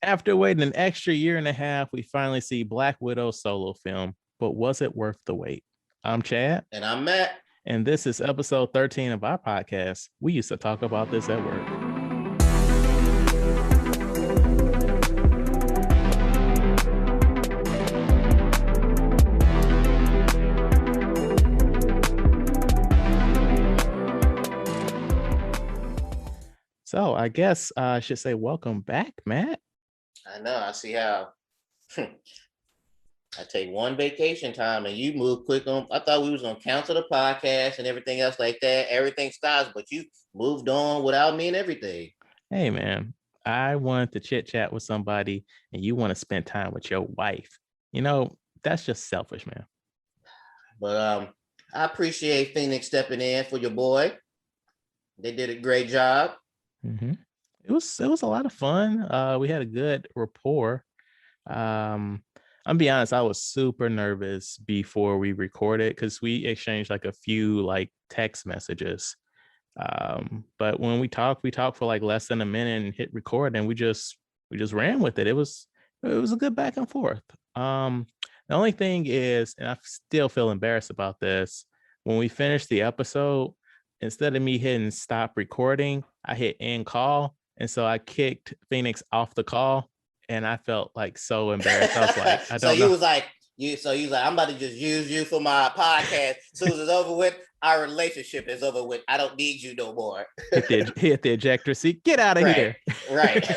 After waiting an extra year and a half, we finally see Black Widow's solo film. But was it worth the wait? I'm Chad. And I'm Matt. And this is episode 13 of our podcast. We used to talk about this at work. So I guess I should say welcome back, Matt. I know. I see how I take one vacation time and you move quick on. I thought we was gonna cancel the podcast and everything else like that. Everything stops, but you moved on without me and everything. Hey, man, I wanted to chit chat with somebody, and you want to spend time with your wife. You know, that's just selfish, man. But I appreciate Phoenix stepping in for your boy. They did a great job. Mm-hmm. It was a lot of fun. We had a good rapport. I'm be honest, I was super nervous before we recorded because we exchanged like a few like text messages. But when we talked for like less than a minute and hit record, and we just ran with it. It was a good back and forth. The only thing is, and I still feel embarrassed about this, when we finished the episode, instead of me hitting stop recording, I hit end call. And so I kicked Phoenix off the call, and I felt like so embarrassed. I was like, I So don't you know. was like, I'm about to just use you for my podcast. As soon as it's over with, our relationship is over with. I don't need you no more. Hit the ejector seat. Get out of here. Right.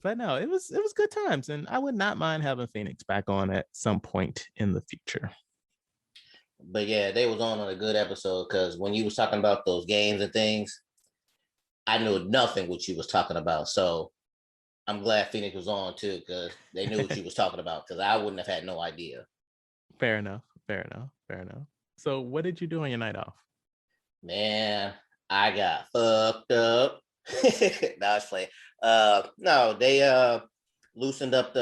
But no, it was good times, and I would not mind having Phoenix back on at some point in the future. But yeah, they was on a good episode because when you was talking about those games and things, I knew nothing what you was talking about. So I'm glad Phoenix was on too because they knew what you was talking about because I wouldn't have had no idea. Fair enough. So what did you do on your night off? Man, I got fucked up. No, I was playing. No, they loosened up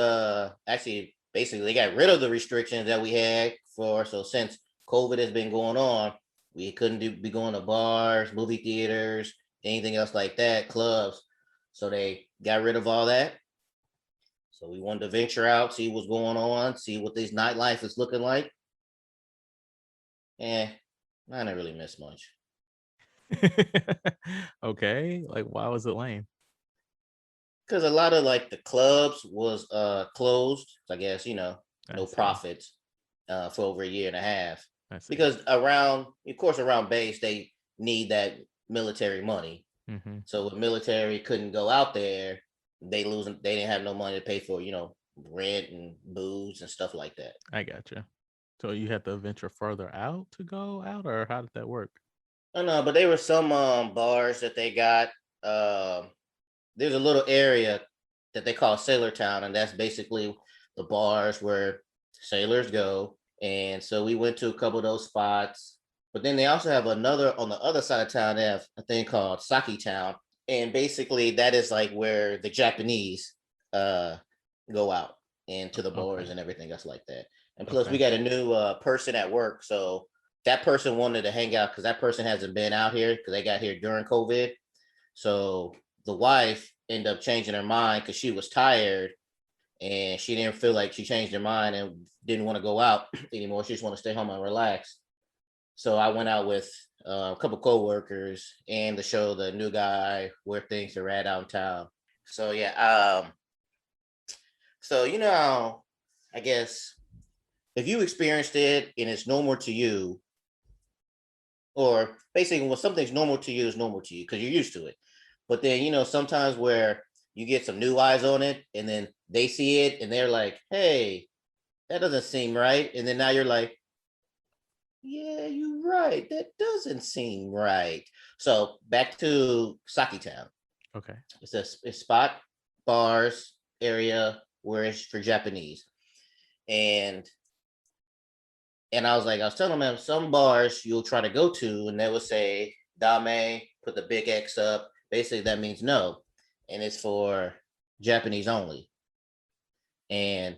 basically they got rid of the restrictions that we had so since COVID has been going on, we couldn't be going to bars, movie theaters, anything else like that, clubs. So they got rid of all that. So we wanted to venture out, see what's going on, see what this nightlife is looking like. And I didn't really miss much. Okay, like why was it lame? Because a lot of like the clubs was closed. I guess no profits for over a year and a half. Because around base they need that military money. Mm-hmm. So with military couldn't go out there, they didn't have no money to pay for rent and booze and stuff like that. I gotcha. So you had to venture further out to go out, or how did that work? I don't know, but there were some bars that they got. There's a little area that they call Sailor Town, and that's basically the bars where sailors go. And so we went to a couple of those spots. But then they also have another on the other side of town. They have a thing called Saki Town, and basically that is like where the Japanese go out and to the bars and everything else like that. And plus, we got a new person at work, so that person wanted to hang out because that person hasn't been out here because they got here during COVID. So the wife ended up changing her mind because she was tired and she didn't feel like she changed her mind and didn't want to go out anymore. She just want to stay home and relax. So I went out with a couple coworkers and to show the new guy where things are at out in town. So yeah, so I guess if you experienced it and it's normal to you, or basically when something's normal to you is normal to you because you're used to it. But then sometimes where you get some new eyes on it and then they see it and they're like, hey, that doesn't seem right. And then now you're like, yeah, you're right. That doesn't seem right. So back to Saki Town. Okay. It's a spot, bars area where it's for Japanese. And I was telling them some bars you'll try to go to and they will say, Dame, put the big X up. Basically, that means no. And it's for Japanese only. And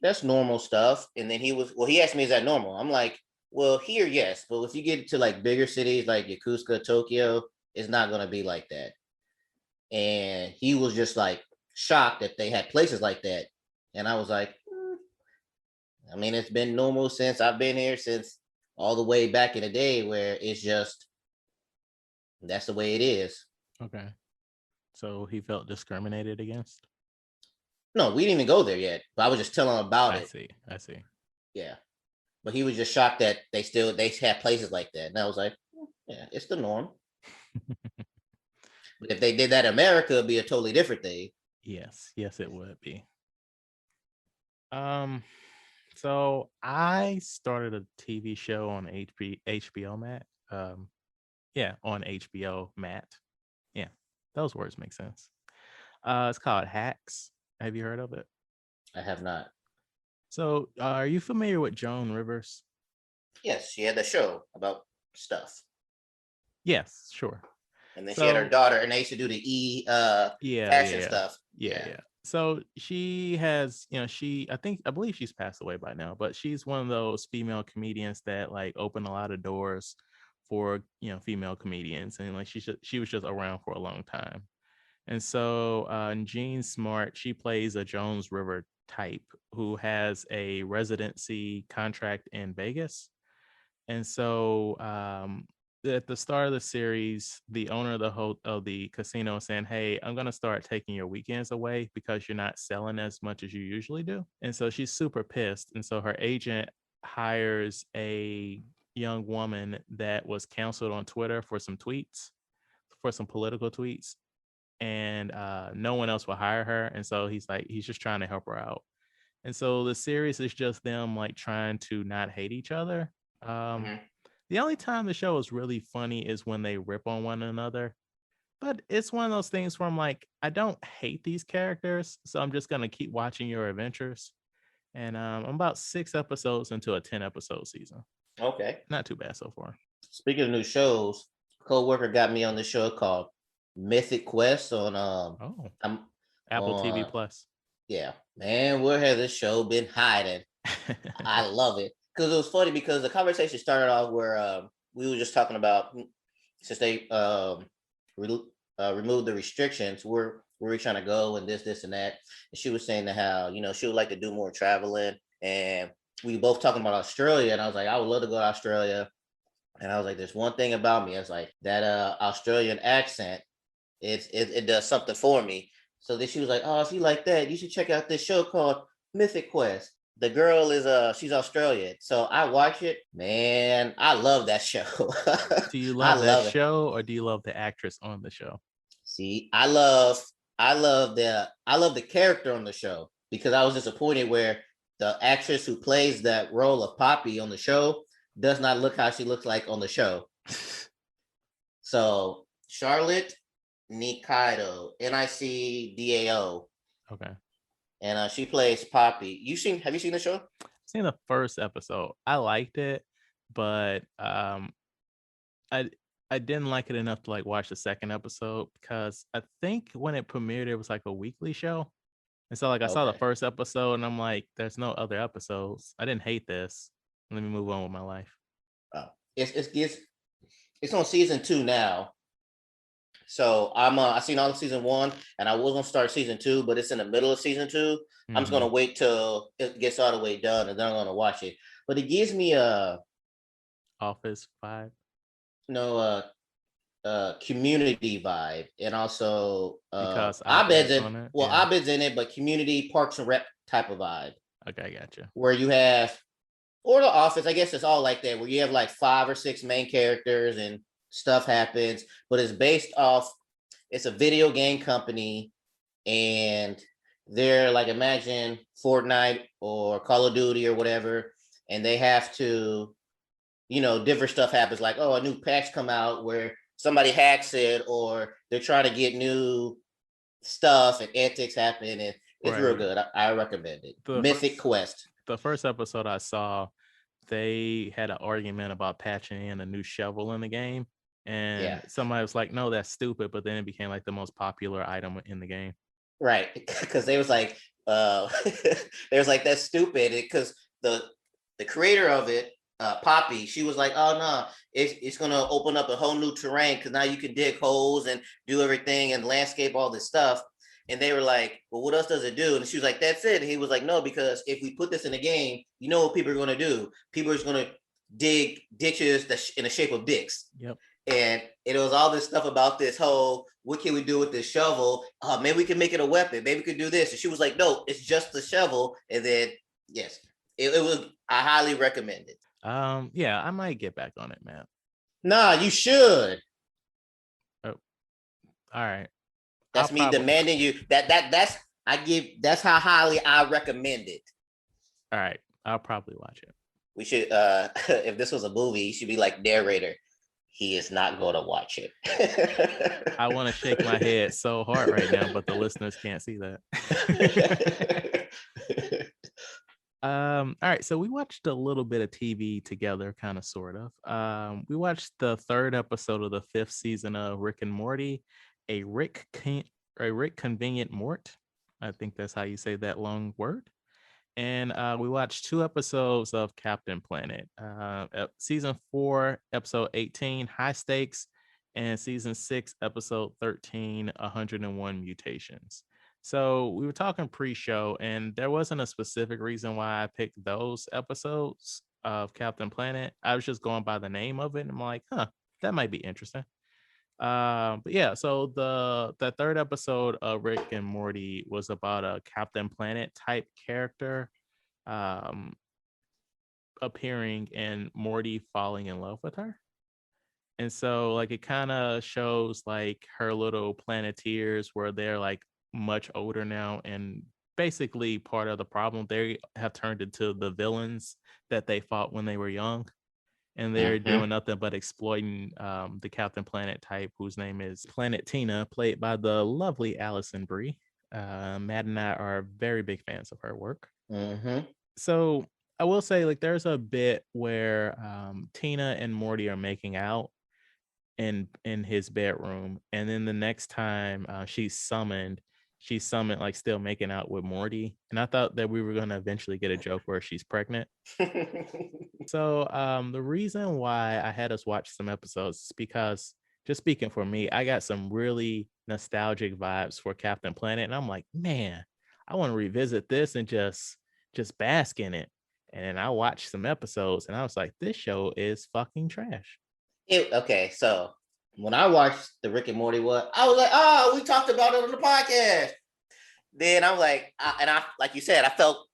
that's normal stuff. And then he asked me, is that normal? I'm like, well, here, yes. But if you get to like bigger cities like Yokosuka, Tokyo, it's not going to be like that. And he was just like, shocked that they had places like that. And I was like, I mean, it's been normal since I've been here since all the way back in the day where it's just that's the way it is. Okay. So he felt discriminated against. No, we didn't even go there yet. But I was just telling him about I it. see. I see. Yeah. But he was just shocked that they had places like that. And I was like, yeah, it's the norm. But if they did that in America, it'd be a totally different thing. Yes. Yes, it would be. Um. So I started a TV show on HBO Max. Yeah, on HBO Max. Yeah, those words make sense. It's called Hacks. Have you heard of it? I have not. So, are you familiar with Joan Rivers? Yes, she had the show about stuff. Yes, sure. And then she had her So, daughter, and they used to do the yeah, fashion yeah, stuff. yeah, Yeah. yeah. So she has, I believe she's passed away by now, but she's one of those female comedians that like open a lot of doors for female comedians, and like she was just around for a long time. And so Jean Smart, she plays a Jones River type who has a residency contract in Vegas. And so at the start of the series, the owner of of the casino is saying, "Hey, I'm going to start taking your weekends away because you're not selling as much as you usually do." And so she's super pissed. And so her agent hires a young woman that was canceled on Twitter for some tweets, for some political tweets, and no one else will hire her. And so he's just trying to help her out. And so the series is just them like trying to not hate each other. Um, Mm-hmm. the only time the show is really funny is when they rip on one another. But it's one of those things where I'm like, I don't hate these characters, so I'm just gonna keep watching your adventures. And I'm about 6 episodes into a 10 episode season. Okay. Not too bad so far. Speaking of new shows, a coworker got me on the show called Mythic Quest on Oh, I'm Apple TV on Plus. yeah. Man, where has this show been hiding? I love it. Because it was funny because the conversation started off where we were just talking about since they removed the restrictions, where we trying to go and this and that. And she was saying that how she would like to do more traveling, and we both talking about Australia, and I was like, I would love to go to Australia, and I was like, there's one thing about me, it's like that Australian accent, it does something for me. So then she was like, oh, if you like that, you should check out this show called Mythic Quest. The girl is she's Australian. So I watch it. Man, I love that show. Do you I love that love it. show or do you love the actress on the show? See, I love the character on the show because I was disappointed where the actress who plays that role of Poppy on the show does not look how she looks like on the show. So Charlotte Nikaido, Nicdao, Okay. and she plays Poppy. Have you seen the show? I've seen the first episode. I liked it, but I I didn't like it enough to like watch the second episode because I think when it premiered it was like a weekly show. And so like I saw the Okay. first episode and I'm like, there's no other episodes. I didn't hate this. Let me move on with my life. Oh. It's on season 2 now. So I seen all of season 1, and I was gonna start season 2, but it's in the middle of season 2. I'm just Mm-hmm. gonna wait till it gets all the way done, and then I'm gonna watch it. But it gives me a Office 5. no community vibe, and also Because Abed's Abed's in on it. well, Yeah. Abed's in it, but community Parks and Rec type of vibe, Okay, I gotcha. where you have or the Office. I guess it's all like that, where you have like 5 or 6 main characters and stuff happens, but it's based off. It's a video game company, and they're like, imagine Fortnite or Call of Duty or whatever, and they have to, different stuff happens. Like, oh, a new patch come out where somebody hacks it, or they're trying to get new stuff, and antics happen, and it's real Right. good. I recommend it. The Mythic first Quest. the first episode I saw, they had an argument about patching in a new shovel in the game. Yeah. And somebody was like, no, that's stupid. But then it became like the most popular item in the game. Right, because they was like, they was like, that's stupid, because the creator of it, Poppy, she was like, oh no, it's gonna open up a whole new terrain because now you can dig holes and do everything and landscape all this stuff. And they were like, well, what else does it do? And she was like, that's it. And he was like, no, because if we put this in a game, you know what people are going to do? People are going to dig ditches in the shape of dicks. Yep. And it was all this stuff about this whole, what can we do with this shovel? Maybe we can make it a weapon. Maybe we could do this. And she was like, no, it's just the shovel. And then, yes, it was, I highly recommend it. Yeah, I might get back on it, man. Nah, you should. Oh, all right. That's me demanding you. That's how highly I recommend it. All right, I'll probably watch it. We should, if this was a movie, you should be like narrator. He is not going to watch it. I want to shake my head so hard right now, but the listeners can't see that. All right, so we watched a little bit of TV together, kind of, sort of. We watched the 3rd episode of the 5th season of Rick and Morty, a Rick Convenient Mort. I think that's how you say that long word. And we watched 2 episodes of Captain Planet, season 4, episode 18, High Stakes, and season 6, episode 13, 101 Mutations. So we were talking pre-show, and there wasn't a specific reason why I picked those episodes of Captain Planet. I was just going by the name of it, and I'm like, that might be interesting. But yeah, so the 3rd episode of Rick and Morty was about a Captain Planet type character appearing and Morty falling in love with her. And so like it kind of shows like her little planeteers where they're like much older now, and basically part of the problem, they have turned into the villains that they fought when they were young. And they're doing nothing but exploiting the Captain Planet type, whose name is Planet Tina, played by the lovely Allison Brie. Matt and I are very big fans of her work. So I will say, like, there's a bit where Tina and Morty are making out in his bedroom, and then the next time she's summoned like still making out with Morty, and I thought that we were going to eventually get a joke where she's pregnant. So the reason why I had us watch some episodes is because, just speaking for me, I got some really nostalgic vibes for Captain Planet, and I'm like, man, I want to revisit this and just bask in it. And then I watched some episodes and I was like, this show is fucking trash. Okay, so when I watched the Rick and Morty one, I was like, oh, we talked about it on the podcast. Then I'm like, I like you said, I felt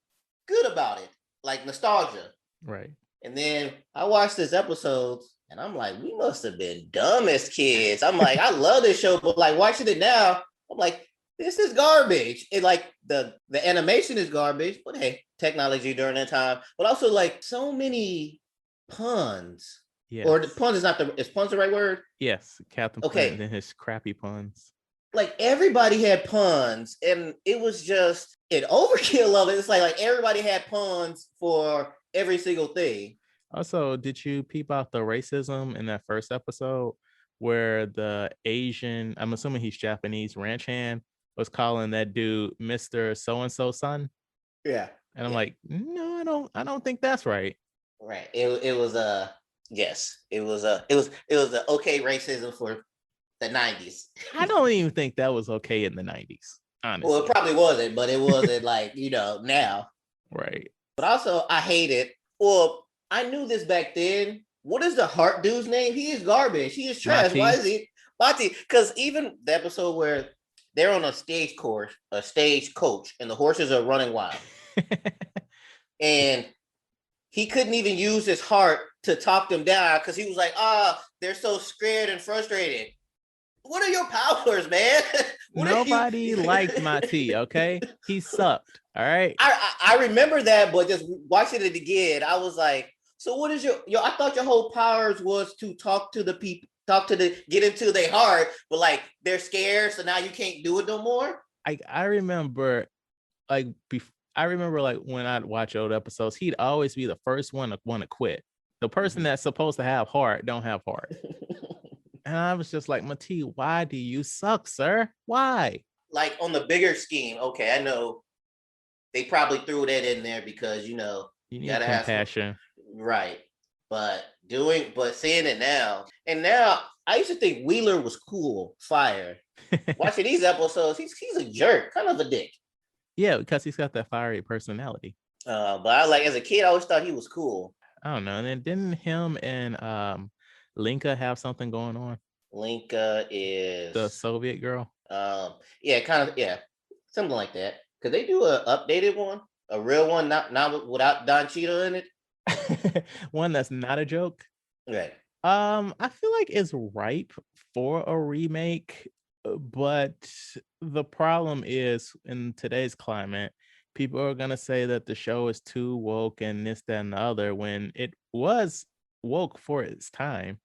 good about it, like nostalgia. Right. And then I watched this episode and I'm like, we must have been dumb as kids. I'm like, I love this show, but like watching it now, I'm like, this is garbage. It like the animation is garbage, but hey, technology during that time. But also like so many puns. Yes. Or the puns is puns the right word? Yes, Captain Planet and his crappy puns. Like everybody had puns, and it was just an overkill of it. It's like everybody had puns for every single thing. Also, did you peep out the racism in that first episode where the Asian, I'm assuming he's Japanese, ranch hand was calling that dude Mr. So-and-so son? Yeah. And I'm like, no, I don't think that's right. Right. It was yes. It was the okay racism for the 90s. I don't even think that was okay in the 90s, honestly. Well, it probably wasn't, but it wasn't like, now. Right. But also, I hate it. Well, I knew this back then. What is the Hart dude's name? He is garbage. He is trash. Mati. Why is he? Mati. Because even the episode where they're on a stage coach, and the horses are running wild. And he couldn't even use his heart to talk them down because he was like, they're so scared and frustrated. What are your powers, man? Nobody liked Mati, okay? He sucked, all right? I remember that, but just watching it again, I was like, so what is your I thought your whole powers was to talk to the people, get into their heart, but like they're scared, so now you can't do it no more? I remember like when I'd watch old episodes, he'd always be the first one to want to quit. The person that's supposed to have heart don't have heart. And I was just like, Mati, why do you suck, sir? Why? Like on the bigger scheme, okay, I know they probably threw that in there because you need compassion. Right. But seeing it now, and now I used to think Wheeler was cool, fire. Watching these episodes, he's a jerk, kind of a dick. Yeah, because he's got that fiery personality. But I like as a kid, I always thought he was cool. I don't know. And then didn't him and Linka have something going on? Linka The is Soviet girl. yeah, kind of yeah, something like that. Could they do an updated one, a real one, not without Don Cheadle in it? One that's not a joke. Right. I feel like it's ripe for a remake, but the problem is in today's climate, people are gonna say that the show is too woke and this, that, and the other when it was woke for its time.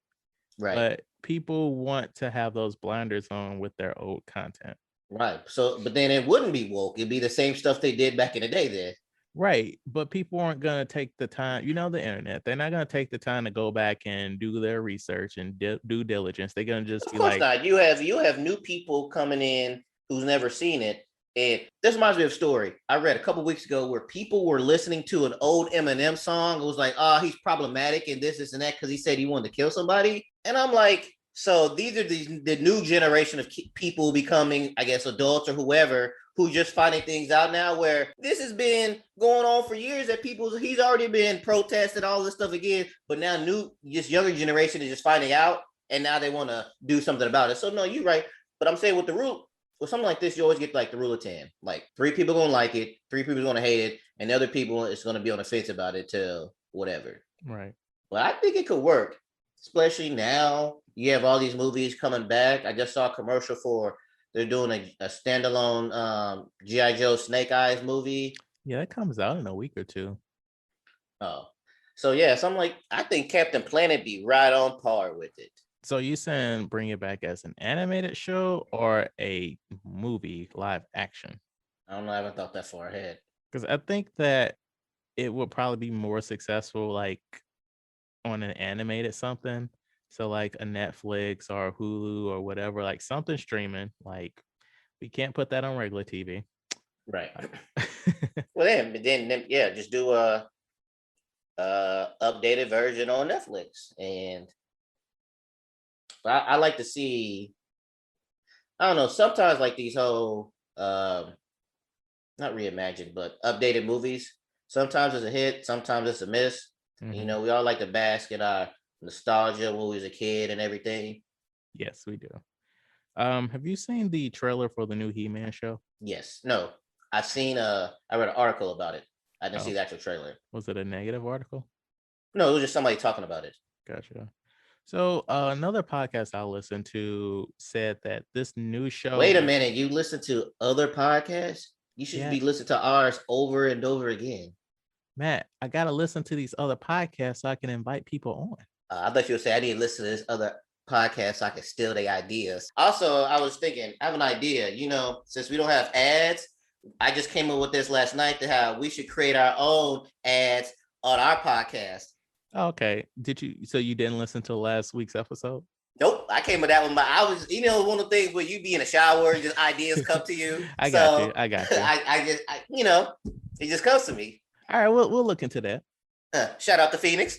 Right. But people want to have those blinders on with their old content. Right. So, but then it wouldn't be woke. It'd be the same stuff they did back in the day. Then. Right. But people aren't going to take the time, the internet. They're not going to take the time to go back and do their research and due diligence. They're going to just be like, not. You have new people coming in who's never seen it. And this reminds me of a story I read a couple weeks ago where people were listening to an old Eminem song. It was like, oh, he's problematic and this and that because he said he wanted to kill somebody. And I'm like, so these are the new generation of people becoming, I guess, adults or whoever who just finding things out now where this has been going on for years that he's already been protested all this stuff again, but now this younger generation is just finding out and now they want to do something about it. So no, you're right. But I'm saying with something like this, you always get like the rule of 10. Like 3 people gonna like it, 3 people gonna hate it, and the other people is gonna be on the fence about it till whatever. Right. But I think it could work, especially now you have all these movies coming back. I just saw a commercial for they're doing a standalone G.I. Joe Snake Eyes movie. Yeah, it comes out in a week or two. Oh. So yeah, so I'm like, I think Captain Planet be right on par with it. So you saying bring it back as an animated show or a movie live action? I don't know. I haven't thought that far ahead. Because I think that it would probably be more successful like on an animated something. So like a Netflix or Hulu or whatever, like something streaming. Like we can't put that on regular TV. Right. Well, then yeah, just do a updated version on Netflix. And I like to see. I don't know. Sometimes like these whole not reimagined, but updated movies. Sometimes it's a hit. Sometimes it's a miss. Mm-hmm. We all like to bask in our nostalgia when we was a kid and everything. Yes, we do. Have you seen the trailer for the new He-Man show? Yes. No. I read an article about it. I didn't see the actual trailer. Was it a negative article? No, it was just somebody talking about it. Gotcha. So another podcast I listened to said that this new show. Wait a minute, you listen to other podcasts? You should be listening to ours over and over again. Matt, I gotta listen to these other podcasts so I can invite people on. I thought you would say I need to listen to this other podcast so I can steal their ideas. Also, I was thinking, I have an idea. Since we don't have ads, I just came up with this last night to how we should create our own ads on our podcast. Okay. So you didn't listen to last week's episode? Nope. I came with that one. I was, one of the things where you be in a shower and just ideas come to you. I got you. I it just comes to me. All right. We'll look into that. Shout out to Phoenix.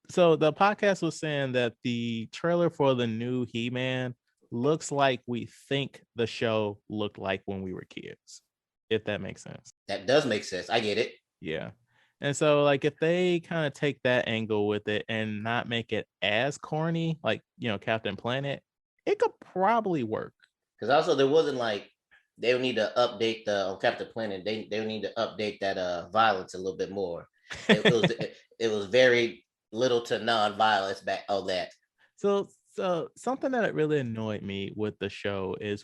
So the podcast was saying that the trailer for the new He-Man looks like we think the show looked like when we were kids, if that makes sense. That does make sense. I get it. Yeah. And so like if they kind of take that angle with it and not make it as corny, like, Captain Planet, it could probably work. Because also there wasn't like, they would need to update on Captain Planet. They would need to update that violence a little bit more. It was very little to non-violence back on that. So something that really annoyed me with the show is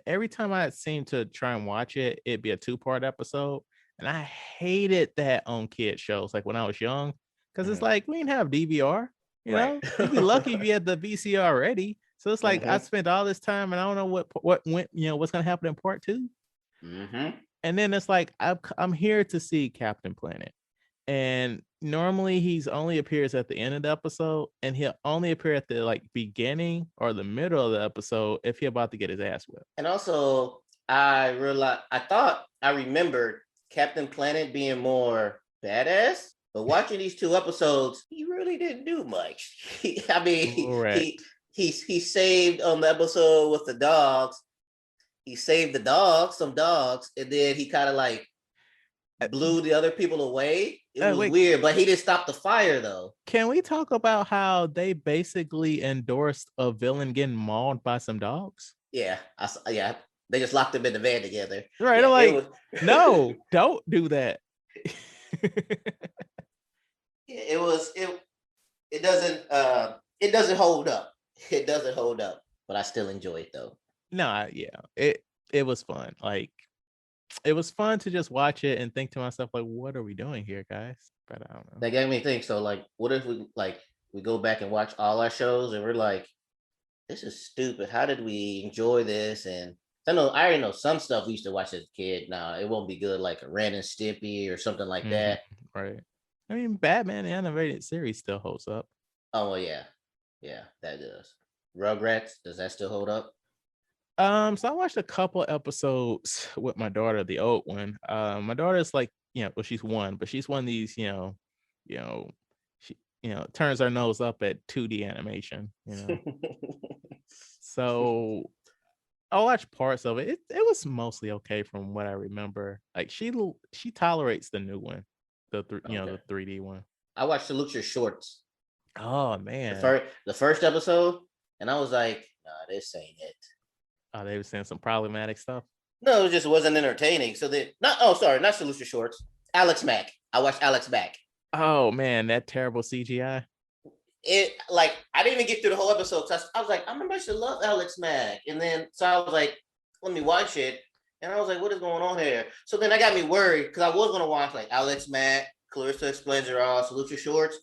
every time I seem to try and watch it, it'd be a 2-part episode. And I hated that on kid shows, like when I was young, because it's like we didn't have DVR, know, you'd be lucky if you had the VCR already. So it's like I spent all this time and I don't know what went, what's gonna happen in part 2. And then it's like I'm here to see Captain Planet, and normally he's only appears at the end of the episode, and he'll only appear at the beginning or the middle of the episode if he's about to get his ass whipped. And also, I remembered Captain Planet being more badass, But watching these 2 episodes, he really didn't do much. I mean, Correct. he saved on the episode with the dogs. He saved the dogs, some dogs, and then he kind of like Uh, blew the other people away. It was Wait, weird, but he didn't stop the fire though. can we talk about how they basically endorsed a villain getting mauled by some dogs? Yeah, yeah. They just locked them in the van together. Right. Yeah, I'm it like, was. no, don't do that. It was it. It doesn't hold up. It doesn't hold up, but I still enjoy it though. No, yeah. It was fun. Like it was fun to just watch it and think to myself, like, what are we doing here, guys? But I don't know. That got me think. So like, what if we go back and watch all our shows and we're like, this is stupid. How did we enjoy this? And I already know some stuff we used to watch as a kid. Now it won't be good like a Ren and Stimpy or something like Mhm, that. right. I mean, Batman the animated series still holds up. Oh well, yeah, yeah, that does. Rugrats, does that still hold up? So I watched a couple episodes with my daughter, the old one. My daughter's like, well, she's one, but she's one of these, you know, she, turns her nose up at 2D animation. So I watched parts of it. It was mostly okay from what I remember. Like she tolerates the new one, Okay. the 3D one. I watched Salute Your Shorts, Oh the man. first episode, and I was like, nah, this ain't it. Oh, they were saying some problematic stuff. No, it just wasn't entertaining. So then, not Salute Your Shorts. Alex Mack. I watched Alex Mack. Oh man, that terrible CGI. It like I didn't even get through the whole episode. So I was like, I remember I should love Alex Mack, and then so I was like, let me watch it, and I was like, what is going on here? So then I got me worried because I was gonna watch like Alex Mack, Clarissa Explains It All, Salute Your Shorts,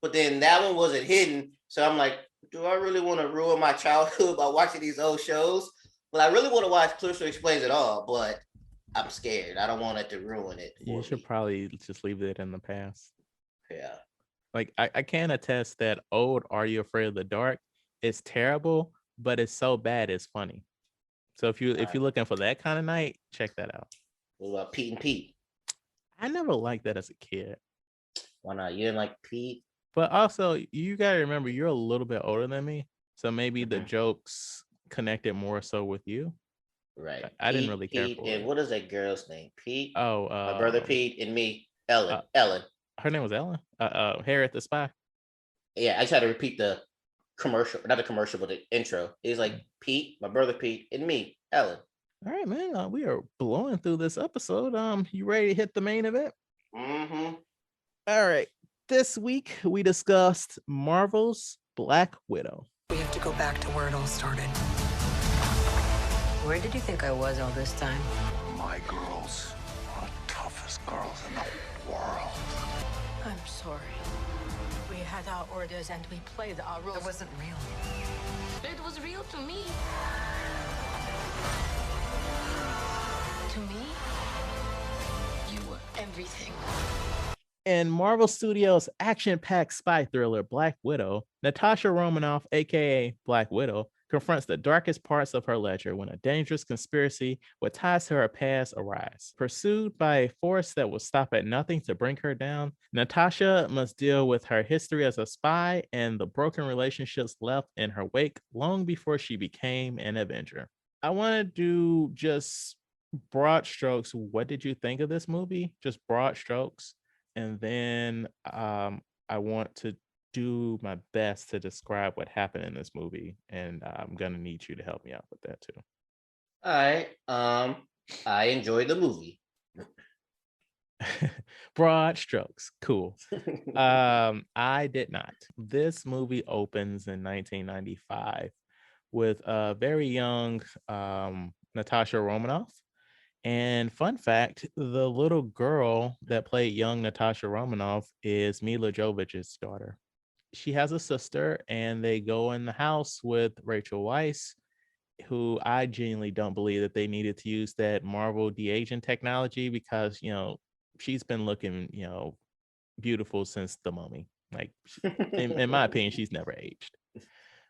but then that one wasn't hidden. So I'm like, do I really want to ruin my childhood by watching these old shows? Well, I really want to watch Clarissa Explains It All, but I'm scared. I don't want it to ruin it You for should me. probably just leave it in the past. Yeah. Like I can attest that old Are You Afraid of the Dark is terrible, but it's so bad it's funny. So if All you're right. looking for that kind of night, check that out. What about Pete and Pete? I never liked that as a kid. Why not? You didn't like Pete? But also you gotta remember you're a little bit older than me. So maybe the Mm-hmm. jokes connected more so with you. Right. I didn't really care for And it. what is that girl's name? Pete, Oh, my brother Pete, and me, Ellen. uh Ellen. her name was Ellen. Harriet the Spy. Yeah, I just had to repeat the commercial, not the commercial, but the intro. He's like Pete, my brother Pete, and me, Ellen. All right, man. We are blowing through this episode. You ready to hit the main event? Mm-hmm. All right. This week we discussed Marvel's Black Widow. We have to go back to where it all started. Where did you think I was all this time? My girls are the toughest girls in the world. I'm sorry. We had our orders and we played our roles. It wasn't real. It was real to me. To me, you were everything. In Marvel Studios' action-packed spy thriller Black Widow, Natasha Romanoff, aka Black Widow, confronts the darkest parts of her ledger when a dangerous conspiracy with ties to her past arise. Pursued by a force that will stop at nothing to bring her down, Natasha must deal with her history as a spy and the broken relationships left in her wake long before she became an Avenger. I want to do just broad strokes. What did you think of this movie? Just broad strokes. And then I want to do my best to describe what happened in this movie, and I'm gonna need you to help me out with that too. All right. I enjoyed the movie. Broad strokes, cool. I did not. This movie opens in 1995 with a very young Natasha Romanoff. And fun fact, the little girl that played young Natasha Romanoff is Mila Jovovich's daughter. She has a sister, and they go in the house with Rachel Weisz, who I genuinely don't believe that they needed to use that Marvel de-aging technology because, she's been looking, beautiful since The Mummy. Like, in my opinion, she's never aged.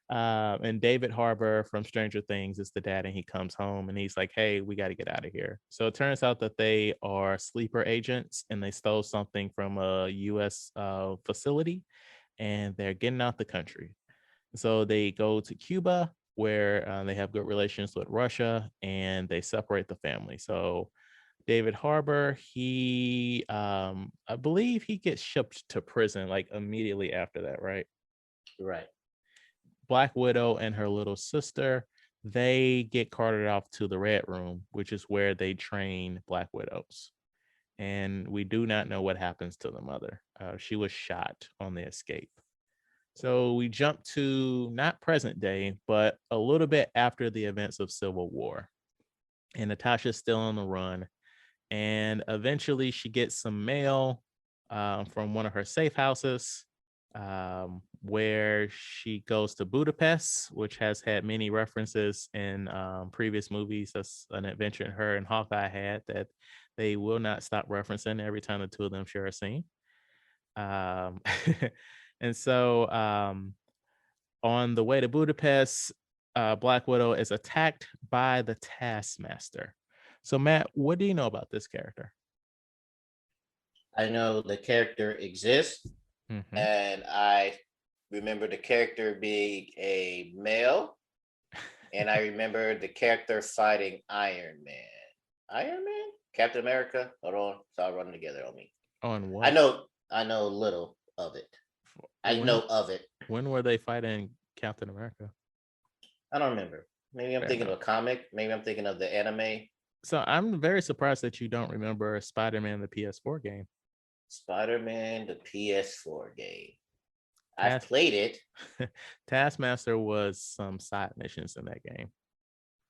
And David Harbour from Stranger Things is the dad, and he comes home and he's like, "Hey, we got to get out of here." So it turns out that they are sleeper agents, and they stole something from a U.S. Facility, and they're getting out the country. So they go to Cuba, where they have good relations with Russia, and they separate the family. So David Harbour, I believe he gets shipped to prison like immediately after that, right? Right. Black Widow and her little sister, they get carted off to the Red Room, which is where they train Black Widows. And we do not know what happens to the mother. She was shot on the escape. So we jump to not present day, but a little bit after the events of Civil War. And Natasha's still on the run. And eventually she gets some mail from one of her safe houses, where she goes to Budapest, which has had many references in previous movies. That's an adventure her and Hawkeye had that they will not stop referencing every time the two of them share a scene. Um, and so on the way to Budapest, Black Widow is attacked by the Taskmaster. So, Matt, what do you know about this character? I know the character exists, Mhm. and I remember the character being a male, and I remember the character fighting Iron Man. Iron Man? Captain America? Hold on. It's all running together on me. On I what? know little of it. I When, know of it. when were they fighting Captain America? I don't remember. Maybe I'm Fair thinking enough. of a comic. Maybe I'm thinking of the anime. So I'm very surprised that you don't remember Spider-Man, the PS4 game. Spider-Man, the PS4 game. I've Task- played it. Taskmaster was some side missions in that game.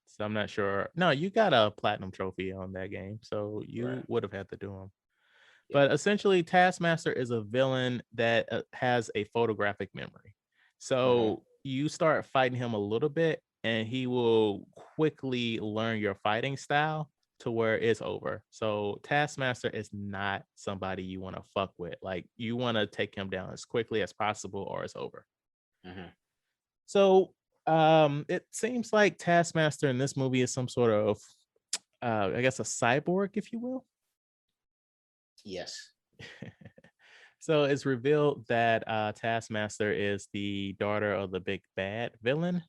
So I'm not sure. No, you got a platinum trophy on that game, so you Right. would have had to do them. Yeah. But essentially, Taskmaster is a villain that has a photographic memory. So you start fighting him a little bit, and he will quickly learn your fighting style to where it's over. So Taskmaster is not somebody you want to fuck with. Like, you want to take him down as quickly as possible, or it's over. So it seems like Taskmaster in this movie is some sort of I guess a cyborg, if you will. Yes. So it's revealed that Taskmaster is the daughter of the big bad villain.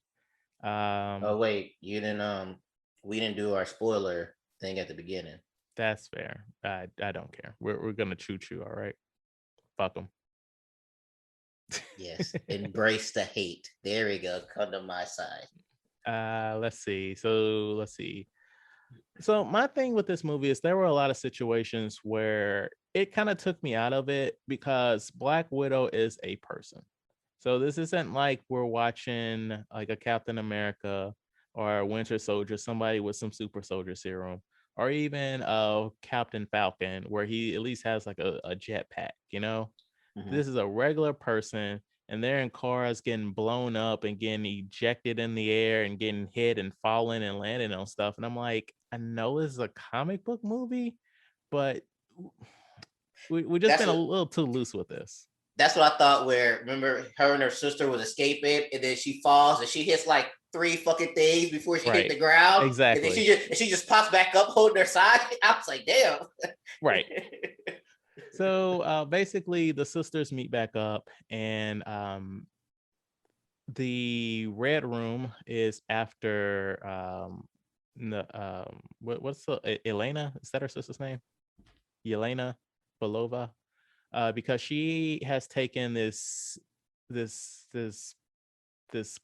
Oh wait, you didn't we didn't do our spoiler thing at the beginning. That's fair. I don't care. We're gonna choo, all right? Fuck them. Yes. Embrace the hate. There we go. Come to my side. Let's see. So my thing with this movie is there were a lot of situations where it kind of took me out of it because Black Widow is a person. So this isn't like we're watching like a Captain America or a Winter Soldier, somebody with some super soldier serum, or even a Captain Falcon, where he at least has like a jetpack, you know? This is a regular person, and they're in cars getting blown up and getting ejected in the air and getting hit and falling and landing on stuff. And I'm like, I know this is a comic book movie, but we just That's been a what little too loose with this. that's what I thought. Where remember her and her sister was escaping, and then she falls and she hits like three fucking things before she hit Right. the ground, and then Exactly. she just pops back up holding her side. I was like, damn. Right. So basically, the sisters meet back up, and the Red Room is after what's Elena? Is that her sister's name? Yelena Belova, because she has taken this this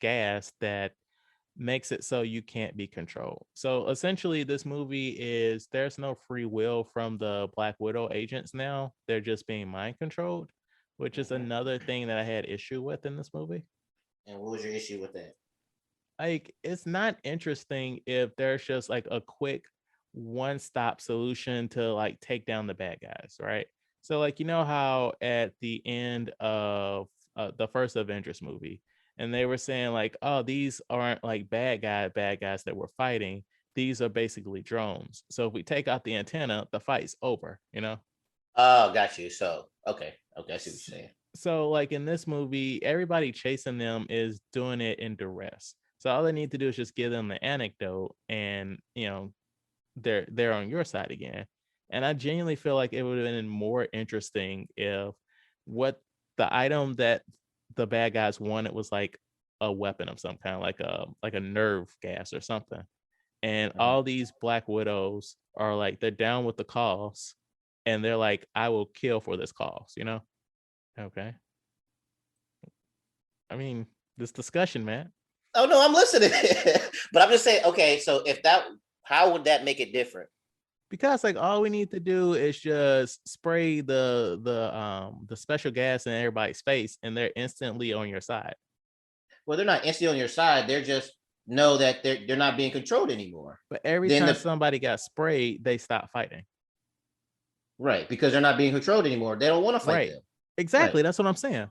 gas that makes it so you can't be controlled. So essentially, this movie is there's no free will from the Black Widow agents now. They're just being mind controlled, which is another thing that I had issue with in this movie. And what was your issue with that? Like, it's not interesting if there's just like a quick one-stop solution to like take down the bad guys, right? So like, you know how at the end of the first Avengers movie, and they were saying like, oh, these aren't like bad guys that we're fighting. These are basically drones. So if we take out the antenna, the fight's over, you know? Oh, got you. So okay, I see what you're saying. So like in this movie, everybody chasing them is doing it in duress. So all they need to do is just give them the anecdote, and they're on your side again. And I genuinely feel like it would have been more interesting if what the item that the bad guys wanted was like a weapon of some kind, like a nerve gas or something. And Mhm. all these Black Widows are like they're down with the cause, and they're like, I will kill for this cause, you know? Okay. I mean, this discussion, man. Oh no, I'm listening. But I'm just saying, okay, so if that, how would that make it different? Because like all we need to do is just spray the special gas in everybody's face, and they're instantly on your side. Well, they're not instantly on your side. They're just know that they're not being controlled anymore. But every Then time the somebody got sprayed, they stop fighting. right, because they're not being controlled anymore. They don't want to fight Right. them. Right, Exactly. That's what I'm saying.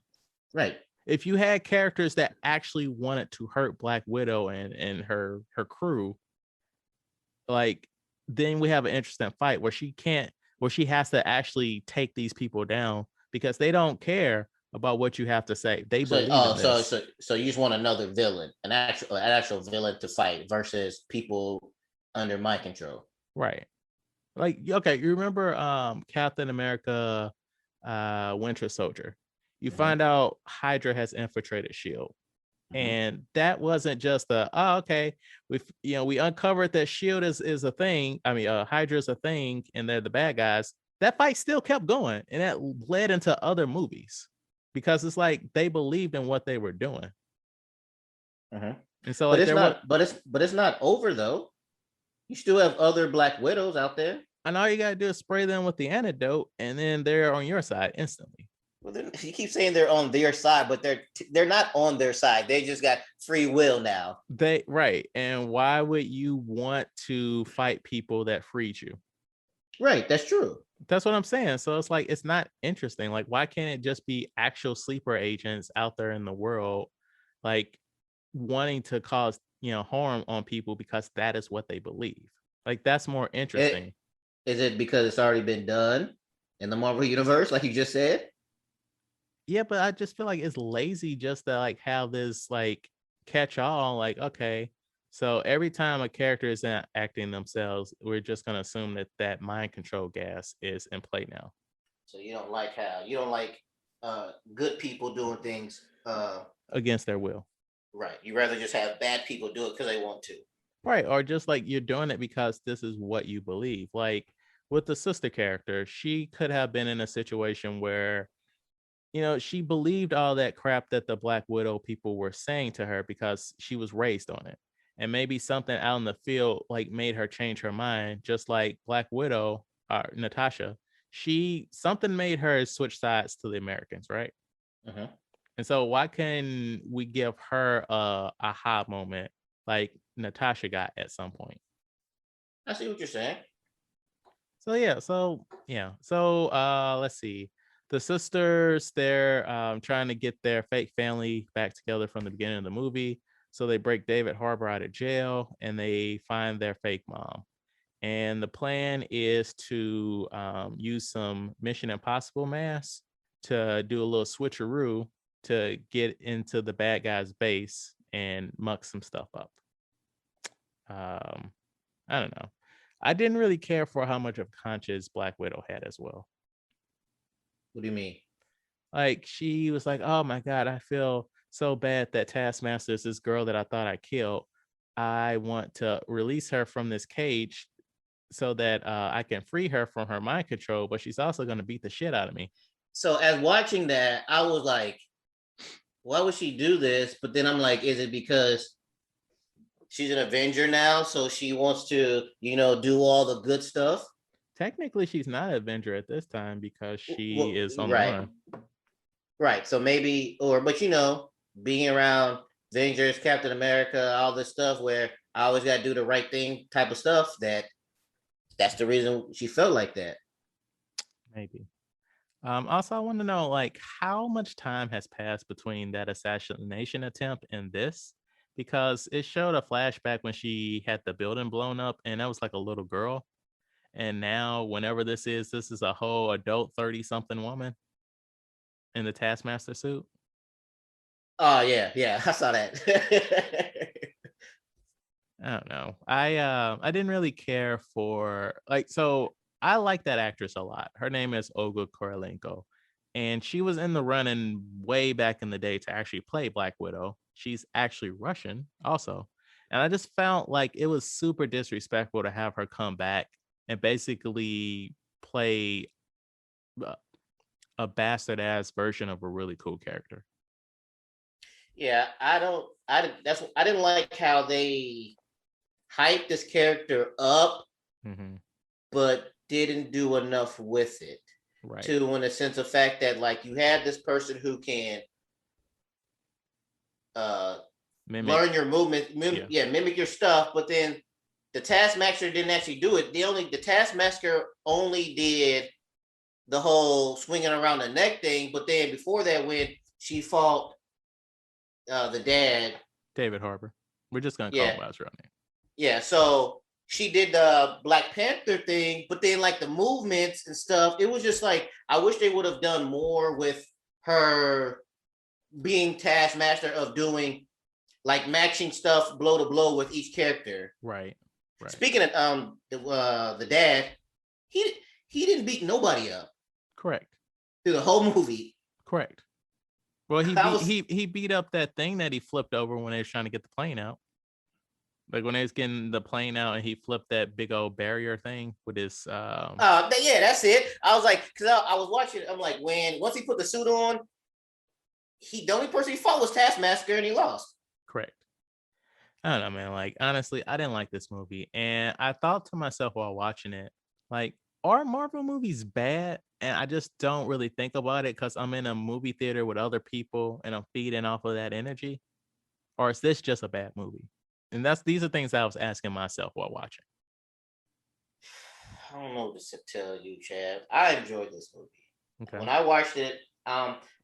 right. If you had characters that actually wanted to hurt Black Widow and her crew, like then we have an interesting fight where she has to actually take these people down because they don't care about what you have to say. They So, believe in this. so you just want another villain, an actual villain to fight versus people under my control. Right. Like, okay, you remember Captain America Winter Soldier. You Mhm. find out Hydra has infiltrated Shield. Mhm. And that wasn't just okay, we uncovered that Shield is a thing. I mean, Hydra is a thing, and they're the bad guys. That fight still kept going, and that led into other movies because it's like they believed in what they were doing, Mhm. and so But like it's there was, not. But it's not over though. You still have other Black Widows out there. and all you gotta do is spray them with the antidote, and then they're on your side instantly. Well, you keep saying they're on their side, but they're not on their side. They just got free will now. They right, and why would you want to fight people that freed you? Right, that's true. That's what I'm saying. So it's like it's not interesting. Like, why can't it just be actual sleeper agents out there in the world, like wanting to cause harm on people because that is what they believe? Like that's more It interesting. is it because it's already been done in the Marvel universe, like you just said. Yeah, but I just feel like it's lazy just to like have this like catch all. Like, okay, so every time a character is not acting themselves, we're just gonna assume that that mind control gas is in play now So you don't like good people doing things against their will. right. You rather just have bad people do it because they want to. Right. Or just like you're doing it because this is what you believe. Like with the sister character, she could have been in a situation where, she believed all that crap that the Black Widow people were saying to her because she was raised on it. And maybe something out in the field like made her change her mind, just like Black Widow, Natasha. Something made her switch sides to the Americans, right? Mhm. And so why can we give her a aha moment like Natasha got at some point? I see what you're saying. So let's see. The sisters, they're trying to get their fake family back together from the beginning of the movie. So they break David Harbour out of jail and they find their fake mom. And the plan is to use some Mission Impossible masks to do a little switcheroo to get into the bad guy's base and muck some stuff up. Um, I don't know. I didn't really care for how much of conscience Black Widow had as well. What do you mean? Like she was like, "Oh my god, I feel so bad that Taskmaster is this girl that I thought I killed. I want to release her from this cage so that I can free her from her mind control, but she's also going to beat the shit out of me." So as watching that, I was like, why would she do this? But then I'm like, is it because she's an Avenger now, so she wants to, do all the good stuff? Technically, she's not an Avenger at this time because she Well, is on the right, run. right. So maybe, but being around Avengers, Captain America, all this stuff where I always got to do the right thing type of stuff. That's the reason she felt like that. Maybe. Also, I want to know like how much time has passed between that assassination attempt and this, because it showed a flashback when she had the building blown up, and that was like a little girl, and now whenever this is a whole adult 30 something woman. in the Taskmaster suit. Oh yeah, I saw that. I don't know. I didn't really care for like so I like that actress a lot. Her name is Olga Kurylenko. And she was in the running way back in the day to actually play Black Widow. She's actually Russian also. And I just felt like it was super disrespectful to have her come back and basically play uh, a bastard ass version of a really cool character. Yeah, I didn't like how they hyped this character up, Mm-hmm. but didn't do enough with it. Right. To in the sense of fact that like you have this person who can uh Mimic. learn your movement, mimic your stuff, but then the Taskmaster didn't actually do it. The Taskmaster only did the whole swinging around the neck thing, but then before that, when she fought the dad, David Harbour. We're just gonna call yeah, him by his real name. yeah, so she did the Black Panther thing, but then like the movements and stuff, it was just like I wish they would have done more with her being Taskmaster of doing like matching stuff blow to blow with each character. Right. Right. Speaking of the dad, he didn't beat nobody up Correct. through the whole movie. Correct. Well, was, he beat up that thing that he flipped over when they was trying to get the plane out. Like when they was getting the plane out and he flipped that big old barrier thing with his yeah, that's it. I was like, because I was watching, I'm like, once he put the suit on, the only person he fought was Taskmaster and he lost. Correct. I don't know, man. Like honestly, I didn't like this movie, and I thought to myself while watching it, like, are Marvel movies bad? And I just don't really think about it because I'm in a movie theater with other people and I'm feeding off of that energy, or is this just a bad movie? And these are things I was asking myself while watching. I don't know what to tell you, Chad. I enjoyed this movie. Okay. When I watched it,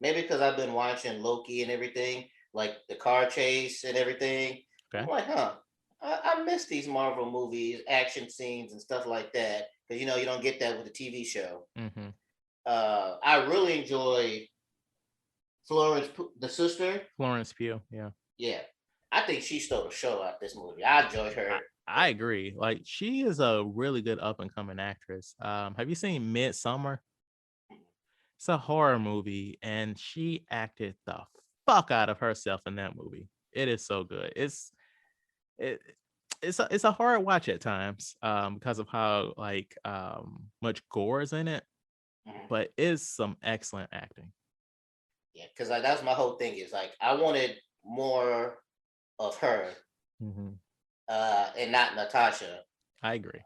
maybe because I've been watching Loki and everything, like the car chase and everything. Okay. I'm like, I miss these Marvel movies, action scenes and stuff like that. Because you don't get that with a TV show. Mm-hmm. I really enjoy Florence, the sister. Florence Pugh, yeah. Yeah. I think she stole the show out this movie. I enjoyed her. I agree. Like she is a really good up and coming actress. Have you seen Midsummer? It's a horror movie, and she acted the fuck out of herself in that movie. It is so good. It's a hard watch at times because of how like much gore is in it, but it's some excellent acting. Yeah, because that's my whole thing is like I wanted more of her, and not Natasha. I agree.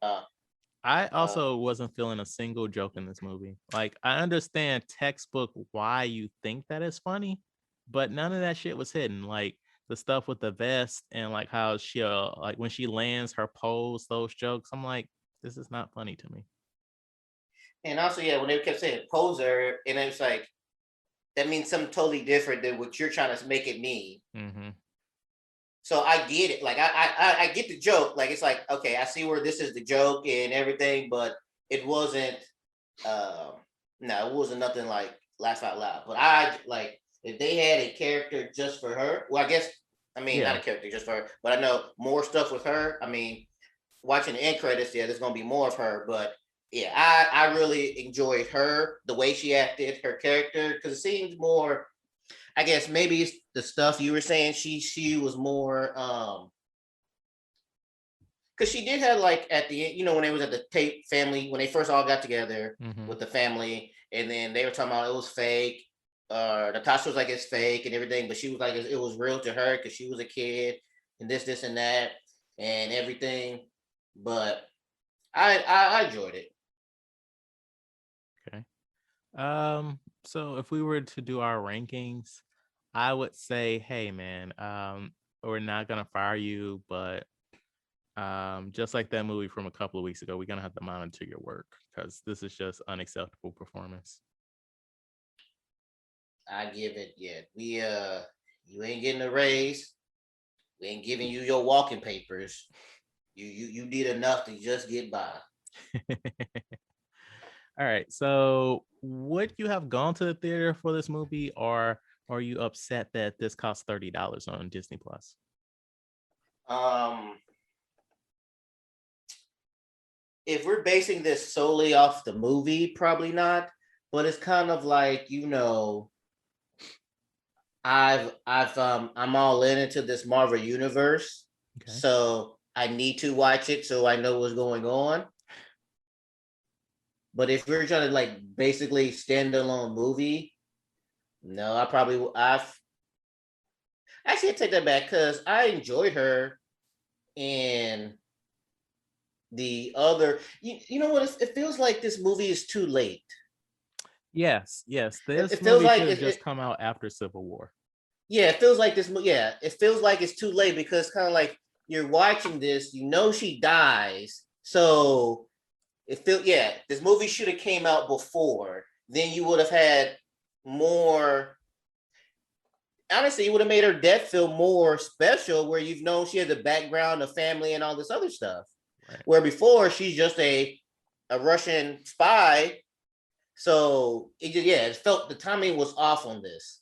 I also wasn't feeling a single joke in this movie. Like I understand textbook why you think that is funny, but none of that shit was hidden. Like the stuff with the vest and like how she like when she lands her pose, those jokes. I'm like, this is not funny to me. And also, yeah, when they kept saying poser, and it's like that means something totally different than what you're trying to make it mean. Mm-hmm. So I get it. Like I get the joke. Like it's like, okay, I see where this is the joke and everything, but it wasn't. No, it wasn't nothing like laugh out loud. But I like if they had a character just for her. Well, I guess not a character just for her, but I know more stuff with her. I mean, watching the end credits, yeah, there's gonna be more of her, but. Yeah, I really enjoyed her, the way she acted, her character, because it seems more. I guess maybe it's the stuff you were saying. She was more because she did have like at the end, when they was at the tape family when they first all got together with the family, and then they were talking about it was fake. Natasha was like it's fake and everything, but she was like it was real to her because she was a kid and this and that and everything. But I enjoyed it. Okay. So if we were to do our rankings, I would say, hey man, we're not gonna fire you, but just like that movie from a couple of weeks ago, we're gonna have to monitor your work because this is just unacceptable performance. I give it, yeah. You ain't getting a raise. We ain't giving you your walking papers. You did enough to just get by. All right, so would you have gone to the theater for this movie, or are you upset that this costs $30 on Disney Plus? If we're basing this solely off the movie, probably not. But it's kind of like, I'm all into this Marvel universe, Okay. so I need to watch it so I know what's going on. But if we're trying to like basically standalone movie, no, I've actually I take that back because I enjoyed her in the other. You know what? It feels like this movie is too late. Yes. It This feels movie like should have just come out after Civil War. yeah, it feels like this. Yeah, it feels like it's too late because kind of like you're watching this, she dies, so this movie should have came out before. Then you would have had more. Honestly, it would have made her death feel more special, where you've known she has a background, a family, and all this other stuff. Right. Where before she's just a Russian spy. So it felt the timing was off on this.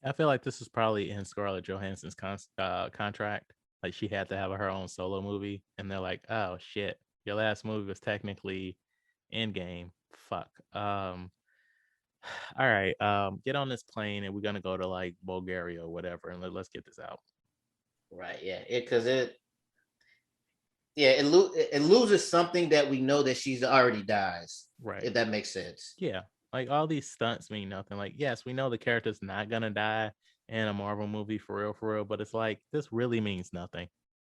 I feel like this is probably in Scarlett Johansson's contract. Like she had to have her own solo movie, and they're like, "Oh shit, your last movie was technically Endgame. Fuck." All right. Get on this plane, and we're gonna go to like Bulgaria or whatever, and let's get this out. Right? Yeah. It loses something that we know that she's already dies. Right. If that makes sense. Yeah. Like all these stunts mean nothing. Like, yes, we know the character's not gonna die in a Marvel movie for real, but it's like this really means nothing.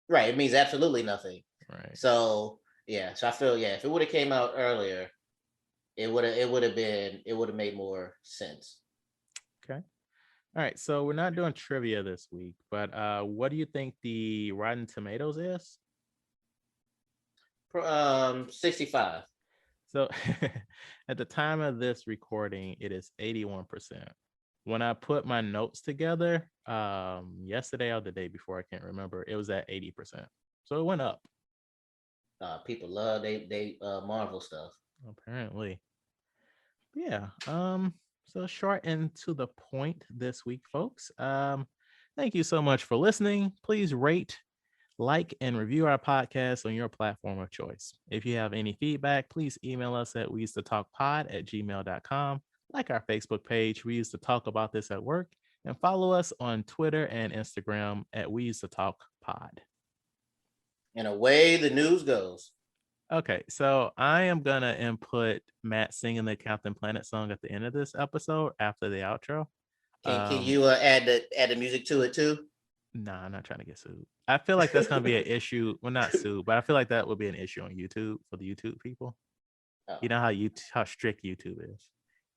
Right. It means absolutely nothing. Right. So I feel if it would have came out earlier, it would have made more sense. Okay. All right. So we're not doing trivia this week, but what do you think the Rotten Tomatoes is? 65. So at the time of this recording, it is 81%. When I put my notes together yesterday or the day before, I can't remember, it was at 80%. So it went up. People love they Marvel stuff. Apparently. Yeah. So short and to the point this week, folks. Thank you so much for listening. Please rate, like, and review our podcast on your platform of choice. If you have any feedback, please email us at weusetotalkpod@gmail.com. Like our Facebook page, We Used to Talk About This at Work, and follow us on Twitter and Instagram at We Used to Talk Pod. And away the news goes. Okay, so I am gonna input Matt singing the Captain Planet song at the end of this episode after the outro. Can you add the music to it too? Nah, I'm not trying to get sued. I feel like that's gonna be an issue. Well, not sued, but I feel like that would be an issue on YouTube for the YouTube people. Oh. You know how strict YouTube is.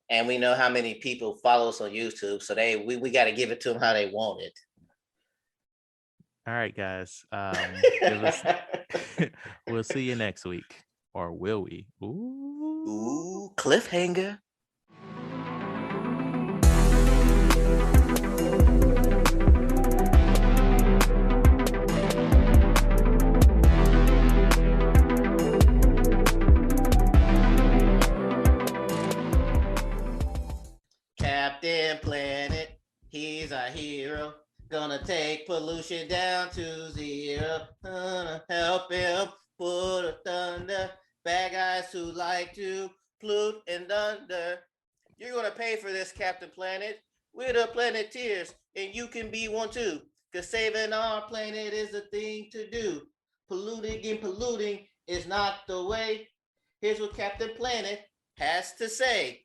And we know how many people follow us on YouTube, so we got to give it to them how they want it. All right, guys. We'll see you next week, or will we? Ooh, cliffhanger. Captain Planet, he's our hero. Gonna take pollution down to zero. Gonna help him put a thunder. Bad guys who like to pollute and thunder. You're gonna pay for this, Captain Planet. We're the Planeteers, and you can be one too. Cause saving our planet is the thing to do. Polluting and polluting is not the way. Here's what Captain Planet has to say.